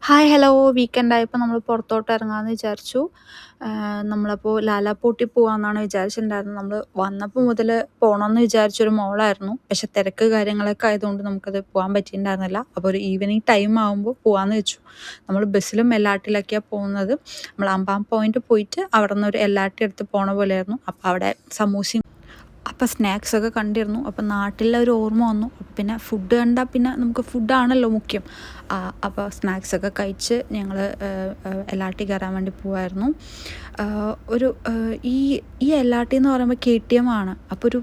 Hi hello weekend ആയപ്പോൾ നമ്മൾ പുറത്തോട്ട് ഇറങ്ങാമെന്ന് വിചാരിച്ചു. നമ്മളപ്പോൾ ലാലാപ്പൂട്ടി പോകാമെന്നാണ് വിചാരിച്ചിട്ടുണ്ടായിരുന്നത്. നമ്മൾ വന്നപ്പോൾ മുതൽ പോകണമെന്ന് വിചാരിച്ചൊരു മോളായിരുന്നു. പക്ഷെ തിരക്ക് കാര്യങ്ങളൊക്കെ ആയതുകൊണ്ട് നമുക്കത് പോകാൻ പറ്റിയിട്ടുണ്ടായിരുന്നില്ല. അപ്പോൾ ഒരു ഈവനിങ് ടൈം ആകുമ്പോൾ പോകാമെന്ന് വെച്ചു. നമ്മൾ ബസ്സിലും എല്ലാട്ടിലൊക്കെയാണ് പോകുന്നത്. നമ്മൾ അമ്പാം പോയിന്റ് പോയിട്ട് അവിടെ നിന്ന് ഒരു എല്ലാട്ടി എടുത്ത് പോണ പോലെയായിരുന്നു. അപ്പോൾ അവിടെ സമൂസയും അപ്പോൾ സ്നാക്സൊക്കെ കണ്ടിരുന്നു. അപ്പോൾ നാട്ടിലെ ഒരു ഓർമ്മ വന്നു. പിന്നെ ഫുഡ് കണ്ടാൽ പിന്നെ നമുക്ക് ഫുഡാണല്ലോ മുഖ്യം. അപ്പോൾ സ്നാക്സൊക്കെ കഴിച്ച് ഞങ്ങൾ എല്ലാട്ടി കയറാൻ വേണ്ടി പോവായിരുന്നു. ഒരു ഈ ഈ എല്ലാട്ടി എന്ന് പറയുമ്പോൾ KTM ആണ്. അപ്പോൾ ഒരു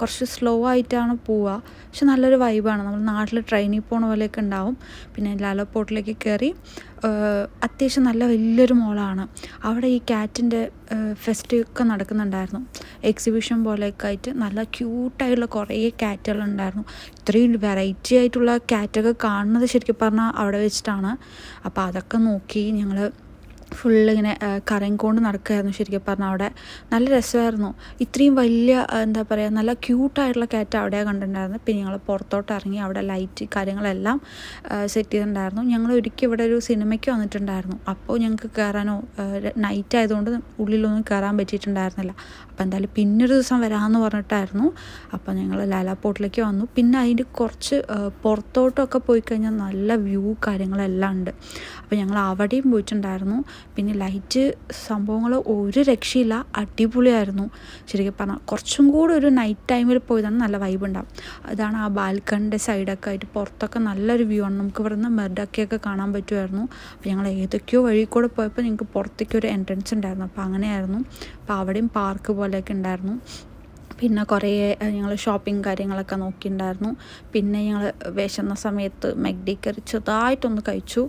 കുറച്ച് സ്ലോ ആയിട്ടാണ് പോവുക. പക്ഷെ നല്ലൊരു വൈബാണ്. നമ്മൾ നാട്ടിൽ ട്രെയിനിൽ പോണ പോലെയൊക്കെ ഉണ്ടാവും. പിന്നെ ലാലപ്പോർട്ടിലേക്ക് കയറി അത്യാവശ്യം നല്ല വലിയൊരു മോളാണ്. അവിടെ ഈ ക്യാറ്റിൻ്റെ ഫെസ്റ്റ് ഒക്കെ നടക്കുന്നുണ്ടായിരുന്നു. എക്സിബിഷൻ പോലെയൊക്കെ ആയിട്ട് നല്ല ക്യൂട്ടായിട്ടുള്ള കുറേ ക്യാറ്റുകളുണ്ടായിരുന്നു. ഇത്രയും വെറൈറ്റി ആയിട്ടുള്ള ക്യാറ്റൊക്കെ കാണുന്നത് ശരിക്കും പറഞ്ഞാൽ അവിടെ വെച്ചിട്ടാണ്. അപ്പോൾ അതൊക്കെ നോക്കി ഞങ്ങൾ ഫുള്ളിങ്ങനെ കറങ്ങിക്കൊണ്ട് നടക്കുമായിരുന്നു. ശരിക്കും പറഞ്ഞാൽ അവിടെ നല്ല രസമായിരുന്നു. ഇത്രയും വലിയ എന്താ പറയുക നല്ല ക്യൂട്ടായിട്ടുള്ള ക്യാറ്റ് അവിടെയാണ് കണ്ടിട്ടുണ്ടായിരുന്നത്. പിന്നെ ഞങ്ങൾ പുറത്തോട്ട് ഇറങ്ങി അവിടെ ലൈറ്റ് കാര്യങ്ങളെല്ലാം സെറ്റ് ചെയ്തിട്ടുണ്ടായിരുന്നു. ഞങ്ങൾ ഒരിക്കൽ ഇവിടെ ഒരു സിനിമയ്ക്ക് വന്നിട്ടുണ്ടായിരുന്നു. അപ്പോൾ ഞങ്ങൾക്ക് കയറാനോ നൈറ്റ് ആയതുകൊണ്ട് ഉള്ളിലൊന്നും കയറാൻ പറ്റിയിട്ടുണ്ടായിരുന്നില്ല. അപ്പോൾ എന്തായാലും പിന്നൊരു ദിവസം വരാമെന്ന് പറഞ്ഞിട്ടായിരുന്നു. അപ്പോൾ ഞങ്ങൾ ലാലാപ്പോർട്ടിലേക്ക് വന്നു. പിന്നെ അതിൻ്റെ കുറച്ച് പുറത്തോട്ടൊക്കെ പോയി കഴിഞ്ഞാൽ നല്ല വ്യൂ കാര്യങ്ങളെല്ലാം ഉണ്ട്. അപ്പോൾ ഞങ്ങൾ അവിടെയും പോയിട്ടുണ്ടായിരുന്നു. പിന്നെ ലൈറ്റ് സംഭവങ്ങൾ ഒരു രക്ഷയില്ല, അടിപൊളിയായിരുന്നു. ശരിക്കും പറഞ്ഞാൽ കുറച്ചും കൂടി ഒരു നൈറ്റ് ടൈമിൽ പോയതാണ് നല്ല വൈബ് ഉണ്ടാവും. അതാണ് ആ ബാൽക്കണിൻ്റെ സൈഡൊക്കെ ആയിട്ട് പുറത്തൊക്കെ നല്ലൊരു വ്യൂ ആണ്. നമുക്ക് ഇവിടെ നിന്ന് മെർഡക്കയൊക്കെ കാണാൻ പറ്റുമായിരുന്നു. അപ്പോൾ ഞങ്ങൾ ഏതൊക്കെയോ വഴി കൂടെ പോയപ്പോൾ ഞങ്ങൾക്ക് പുറത്തേക്ക് ഒരു എൻട്രൻസ് ഉണ്ടായിരുന്നു. അപ്പോൾ അങ്ങനെയായിരുന്നു. അപ്പോൾ അവിടെയും പാർക്ക് പോലെയൊക്കെ ഉണ്ടായിരുന്നു. പിന്നെ കുറേ ഞങ്ങൾ ഷോപ്പിംഗ് കാര്യങ്ങളൊക്കെ നോക്കിയിട്ടുണ്ടായിരുന്നു. പിന്നെ ഞങ്ങൾ വിശന്ന സമയത്ത് മെക്ഡി കയറി ചെറുതായിട്ടൊന്ന് കഴിച്ചു.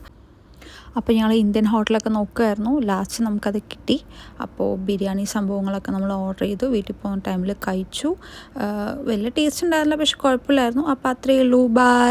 അപ്പോൾ ഞങ്ങൾ ഇന്ത്യൻ ഹോട്ടലൊക്കെ നോക്കുമായിരുന്നു. ലാസ്റ്റ് നമുക്കത് കിട്ടി. അപ്പോൾ ബിരിയാണി സംഭവങ്ങളൊക്കെ നമ്മൾ ഓർഡർ ചെയ്തു. വീട്ടിൽ പോകുന്ന ടൈമിൽ കഴിച്ചു. വലിയ ടേസ്റ്റ് ഉണ്ടായിരുന്നില്ല, പക്ഷെ കുഴപ്പമില്ലായിരുന്നു. അപ്പോൾ അത്രയേ ഉള്ളൂ. ബൈ.